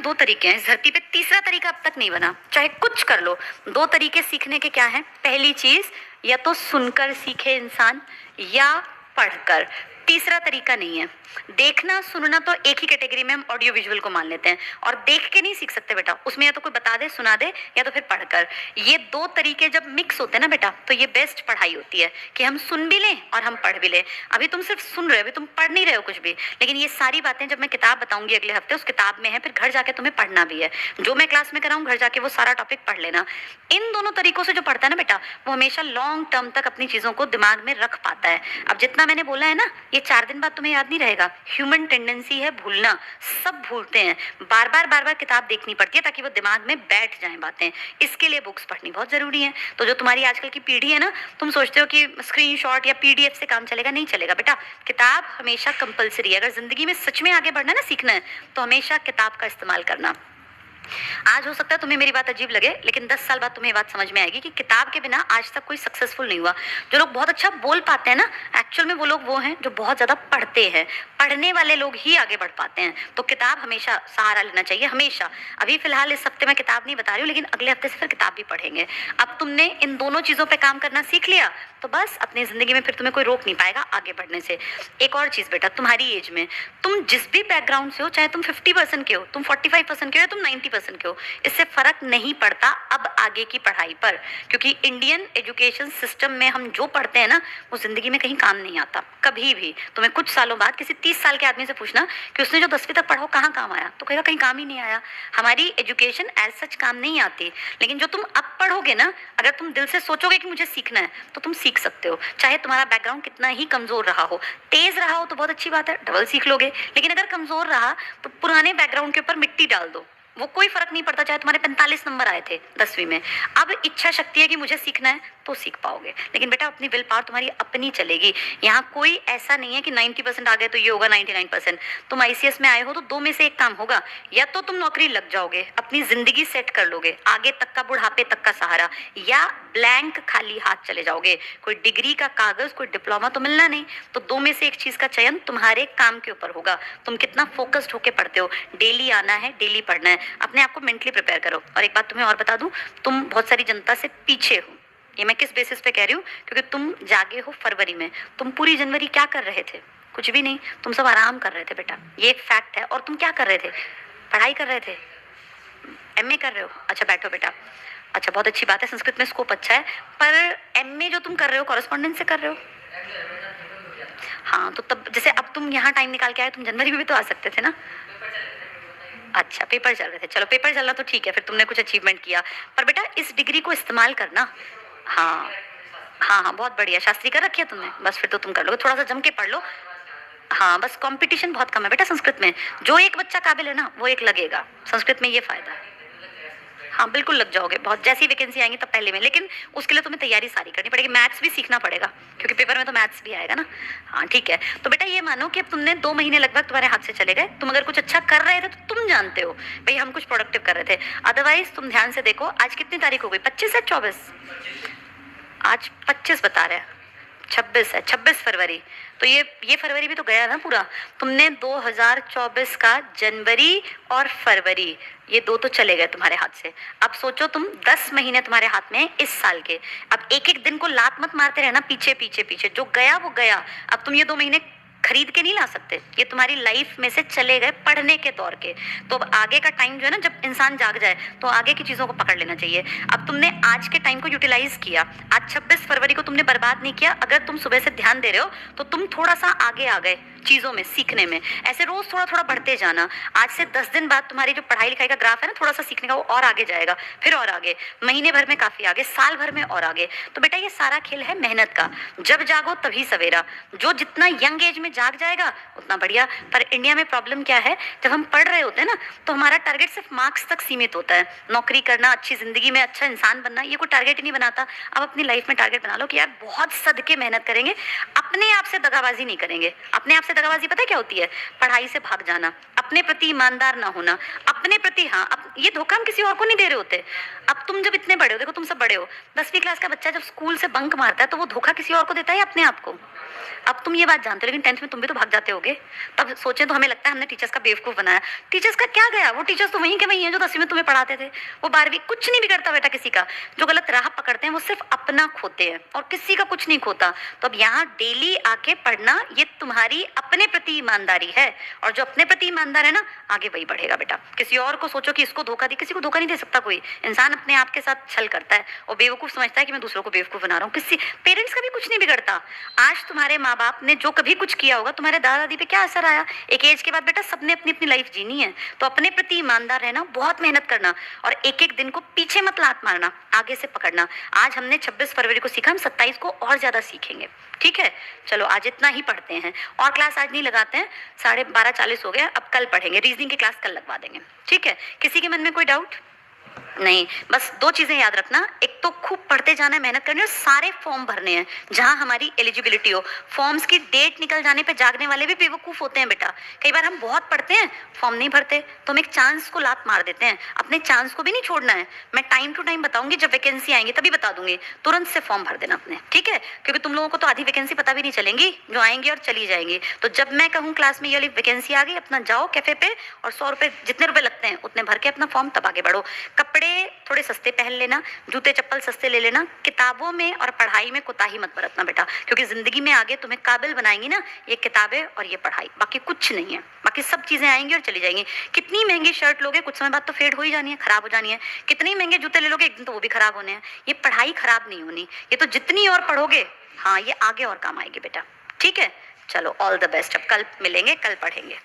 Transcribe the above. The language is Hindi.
दो तरीके हैं इस धरती पे, तीसरा तरीका अब तक नहीं बना। चाहे कुछ कर लो, दो तरीके सीखने के क्या है? पहली चीज, या तो सुनकर सीखे इंसान या पढ़कर। तीसरा तरीका नहीं है। देखना सुनना तो एक ही कैटेगरी में हम ऑडियो विजुअल को मान लेते हैं, और देख के नहीं सीख सकते बेटा, उसमें या तो कोई बता दे सुना दे या तो फिर पढ़कर। ये दो तरीके जब मिक्स होते हैं ना बेटा, तो ये बेस्ट पढ़ाई होती है कि हम सुन भी लें और हम पढ़ भी लें। अभी तुम सिर्फ सुन रहे हो, अभी तुम पढ़ नहीं रहे हो कुछ भी, लेकिन ये सारी बातें जब मैं किताब बताऊंगी अगले हफ्ते, उस किताब में है, फिर घर जाके तुम्हें पढ़ना भी है। जो मैं क्लास में कराऊं घर जाके वो सारा टॉपिक पढ़ लेना। इन दोनों तरीकों से जो पढ़ता है ना बेटा, वो हमेशा लॉन्ग टर्म तक अपनी चीजों को दिमाग में रख पाता है। अब जितना मैंने बोला है ना, ये 4 दिन बाद तुम्हें याद नहीं रहेगा। ह्यूमन टेंडेंसी है भूलना, सब भूलते हैं। बार बार किताब देखनी पड़ती है ताकि वो दिमाग में बैठ जाएं बातें। इसके लिए बुक्स पढ़नी बहुत जरूरी है। तो जो तुम्हारी आजकल की पीढ़ी है ना, तुम सोचते हो कि स्क्रीनशॉट या पीडीएफ से काम चलेगा, नहीं चलेगा बेटा। किताब हमेशा कंपलसरी है। अगर जिंदगी में सच में आगे बढ़ना है ना, सीखना है, तो हमेशा किताब का इस्तेमाल करना। आज हो सकता है तुम्हें मेरी बात अजीब लगे, लेकिन 10 साल बाद तुम्हें ये बात समझ में आएगी कि किताब के बिना आज तक कोई सक्सेसफुल नहीं हुआ। जो लोग बहुत अच्छा बोल पाते हैं ना, एक्चुअल में वो लोग वो हैं जो बहुत ज्यादा पढ़ते हैं। पढ़ने वाले लोग ही आगे बढ़ पाते हैं। तो किताब हमेशा सहारा लेना चाहिए, हमेशा। अभी फिलहाल इस हफ्ते मैं किताब नहीं बता रही हूँ, लेकिन अगले हफ्ते से फिर किताब भी पढ़ेंगे। अब तुमने इन दोनों चीजों पर काम करना सीख लिया, तो बस अपनी जिंदगी में फिर तुम्हें कोई रोक नहीं पाएगा आगे बढ़ने से। एक और चीज बेटा, तुम्हारी एज में तुम जिस भी बैकग्राउंड से हो, चाहे तुम 50% के हो, तुम 45% के हो, तुम 90% के हो, इससे फर्क नहीं पड़ता अब आगे की पढ़ाई पर। क्योंकि इंडियन एजुकेशन सिस्टम में हम जो पढ़ते हैं ना, वो जिंदगी में कहीं काम नहीं आता कभी भी। तुम्हें कुछ सालों बाद किसी 30 साल के आदमी से पूछना कि उसने जो 10वीं तक पढ़ा वो कहाँ काम आया, तो कहेगा कहीं काम ही नहीं आया। हमारी एजुकेशन एज सच काम नहीं आती। लेकिन जो तुम अब पढ़ोगे ना, अगर तुम दिल से सोचोगे कि मुझे सीखना है, तो तुम सीख सकते हो। चाहे तुम्हारा बैकग्राउंड कितना ही कमजोर रहा हो। तेज रहा हो तो बहुत अच्छी बात है, डबल सीख लोगे। लेकिन अगर कमजोर रहा तो पुराने बैकग्राउंड के ऊपर मिट्टी डाल दो, वो कोई फर्क नहीं पड़ता। चाहे तुम्हारे 45 नंबर आए थे 10वीं में, अब इच्छा शक्ति है कि मुझे सीखना है, तो सीख पाओगे। लेकिन बेटा अपनी विल पावर तुम्हारी अपनी चलेगी। यहाँ कोई ऐसा नहीं है कि 90% आ गए तो ये होगा 99%। तुम आईसीएस में आए हो तो 2 में से एक काम होगा, या तो तुम नौकरी लग जाओगे, अपनी जिंदगी सेट कर लोगे, आगे तक का बुढ़ापे तक का सहारा, या ब्लैंक खाली हाथ चले जाओगे। कोई डिग्री का कागज, कोई डिप्लोमा तो मिलना नहीं। तो 2 में से एक चीज का चयन तुम्हारे काम के ऊपर होगा। तुम कितना फोकस्ड होके पढ़ते हो। डेली आना है, डेली पढ़ना है। अपने आप को मेंटली प्रिपेयर करो। और एक बात तुम्हें और बता दूं, तुम बहुत सारी जनता से पीछे हो। ये मैं किस बेसिस पे कह रही हूँ? क्योंकि तुम जागे हो फरवरी में। तुम पूरी जनवरी क्या कर रहे थे? कुछ भी नहीं, तुम सब आराम कर रहे थे बेटा, ये एक फैक्ट है। और तुम क्या कर रहे थे? पढ़ाई कर रहे थे। एमए कर रहे हो? अच्छा बैठो बेटा। अच्छा बहुत अच्छी बात है, संस्कृत में स्कोप अच्छा है। पर एमए जो तुम कर रहे हो कॉरेस्पॉन्डेंस से कर रहे हो? हाँ, तो तब जैसे अब तुम यहाँ टाइम निकाल के आए, तुम जनवरी में भी तो आ सकते थे ना। अच्छा पेपर चल रहे थे, चलो पेपर चलना तो ठीक है, फिर तुमने कुछ अचीवमेंट किया। पर बेटा इस डिग्री को इस्तेमाल करना। हाँ हाँ हाँ, बहुत बढ़िया। शास्त्री कर रखी है तुमने, बस फिर तो तुम कर लोगे। थोड़ा सा जम के पढ़ लो। हाँ बस कंपटीशन बहुत कम है बेटा संस्कृत में। जो एक बच्चा काबिल है ना, वो एक लगेगा। संस्कृत में ये फायदा है। हाँ बिल्कुल लग जाओगे, बहुत जैसी वैकेंसी आएंगी तब पहले में। लेकिन उसके लिए तुम्हें तैयारी सारी करनी पड़ेगी। मैथ्स भी सीखना पड़ेगा, क्योंकि पेपर में तो मैथ्स भी आएगा ना। हाँ ठीक है। तो बेटा ये मानो कि अब तुमने 2 महीने लगभग तुम्हारे हाथ से चले गए। तुम अगर कुछ अच्छा कर रहे थे तो तुम जानते हो भाई हम कुछ प्रोडक्टिव कर रहे थे। अदरवाइज तुम ध्यान से देखो, आज कितनी तारीख हो गई? 25 है 24? आज 25 बता रहे हैं, 26 है, 26 फरवरी। तो ये फरवरी भी तो गया ना पूरा। तुमने 2024 का जनवरी और फरवरी, ये 2 तो चले गए तुम्हारे हाथ से। अब सोचो तुम 10 महीने तुम्हारे हाथ में है इस साल के। अब एक एक दिन को लात मत मारते रहना पीछे पीछे पीछे, जो गया वो गया। अब तुम ये 2 महीने खरीद के नहीं ला सकते, ये तुम्हारी लाइफ में से चले गए पढ़ने के दौर के। तो अब आगे का टाइम जो है ना, जब इंसान जाग जाए तो आगे की चीजों को पकड़ लेना चाहिए। अब तुमने आज के टाइम को यूटिलाइज किया, आज 26 फरवरी को तुमने बर्बाद नहीं किया। अगर तुम सुबह से ध्यान दे रहे हो तो तुम थोड़ा सा आगे आ गए चीजों में, सीखने में। ऐसे रोज थोड़ा थोड़ा बढ़ते जाना। आज से 10 दिन बाद तुम्हारी जो पढ़ाई लिखाई का ग्राफ है ना, थोड़ा सा सीखने का, वो और आगे जाएगा, फिर और आगे, महीने भर में काफी आगे, साल भर में और आगे। तो बेटा ये सारा खेल है मेहनत का। जब जागो तभी सवेरा। जो जितना यंग एज में जाग जाएगा उतना बढ़िया। पर इंडिया में प्रॉब्लम क्या है, जब हम पढ़ रहे होते हैं ना, तो हमारा टारगेट सिर्फ मार्क्स तक सीमित होता है। नौकरी करना, अच्छी जिंदगी में अच्छा इंसान बनना, ये कोई टारगेट ही नहीं बनाता। अब अपनी लाइफ में टारगेट बना लो कि यार बहुत सदके मेहनत करेंगे, अपने आप से दगाबाजी नहीं करेंगे। अपने आप से दगाबाजी पता है क्या होती है? पढ़ाई से भाग जाना, अपने प्रति ईमानदार ना होना, अपने प्रति। हाँ, अब ये धोखा हम किसी और को नहीं दे रहे होते। अब तुम जब इतने बड़े हो, देखो तुम सब बड़े हो, 10वीं क्लास का बच्चा जब स्कूल से बंक मारता है तो वो धोखा किसी और को देता है या अपने आप को? अब तुम ये बात जानते हो, लेकिन 10th में तुम भी तो भाग जाते होगे। तब सोचें तो हमें लगता है हमने टीचर्स का बेवकूफ़ बनाया। टीचर्स का क्या गया, वो टीचर्स तो वहीं के वहीं हैं जो 10वीं में तुम्हें पढ़ाते थे। वो 12वीं कुछ नहीं बिगड़ता बेटा किसी का। जो गलत राह पकड़ते हैं वो सिर्फ अपना खोते हैं और किसी का कुछ नहीं खोता। तो अब यहाँ डेली आके पढ़ना ये तुम्हारी अपने प्रति ईमानदारी है, और जो अपने प्रति ईमानदार है ना आगे वही बढ़ेगा बेटा। किसी और को सोचो कि इसको धोखा दी, किसी को धोखा नहीं दे सकता कोई इंसान। अपने आप के साथ छल करता है और बेवकूफ़ समझता है कि मैं दूसरों को बेवकूफ़ बना रहा हूँ। किसी पेरेंट्स का भी कुछ नहीं बिगड़ता। आज तुम्हारे माँ बाप ने जो कभी कुछ किया होगा, तुम्हारे दादा दादी पे क्या असर आया, एक एज के बाद बेटा सबने अपनी अपनी लाइफ जीनी है। तो अपने प्रति ईमानदार रहना, बहुत मेहनत करना, और एक एक दिन को पीछे मत लात मारना, आगे से पकड़ना। आज हमने 26 फरवरी को सीखा, हम 27 को और ज्यादा सीखेंगे। ठीक है, चलो आज इतना ही पढ़ते हैं, और क्लास आज नहीं लगाते हैं। 12:40 हो गया, अब कल पढ़ेंगे। रीजनिंग की क्लास कल लगवा देंगे। ठीक है, किसी के मन में कोई डाउट नहीं? बस 2 चीजें याद रखना, एक तो खूब पढ़ते जाना है, मेहनत करनी है, और सारे फॉर्म भरने हैं जहां हमारी एलिजिबिलिटी हो। फॉर्म्स की डेट निकल जाने पे जागने वाले भी बेवकूफ होते हैं बेटा। कई बार हम बहुत पढ़ते हैं, फॉर्म नहीं भरते, तो हम एक चांस को लात मार देते हैं। अपने चांस को भी नहीं छोड़ना है। मैं टाइम टू टाइम बताऊंगी, जब वैकेंसी आएंगी तभी बता दूंगी, तुरंत से फॉर्म भर देना अपने। ठीक है, क्योंकि तुम लोगों को तो आधी वैकेंसी पता भी नहीं चलेंगी, जो आएंगी और चली जाएंगी। तो जब मैं कहूँ क्लास में ये वाली वैकेंसी आ गई, अपना जाओ कैफे पे और 100 रुपए जितने रुपए लगते हैं उतने भर के अपना फॉर्म, तब आगे बढ़ो। कपड़े थोड़े सस्ते पहन लेना, जूते चप्पल सस्ते ले लेना। किताबों में और पढ़ाई में कोताही मत बरतना बेटा, क्योंकि जिंदगी में आगे तुम्हें काबिल बनाएंगी ना ये किताबें और ये पढ़ाई, बाकी कुछ नहीं है। बाकी सब चीजें आएंगी और चली जाएंगी। कितनी महंगी शर्ट लोगे, कुछ समय बाद तो फेड हो ही जानी है, खराब हो जानी है। कितने महंगे जूते ले लोगे, एक दिन तो वो भी खराब होने हैं। ये पढ़ाई खराब नहीं होनी, ये तो जितनी और पढ़ोगे, हाँ ये आगे और काम आएगी बेटा। ठीक है, चलो ऑल द बेस्ट। अब कल मिलेंगे, कल पढ़ेंगे।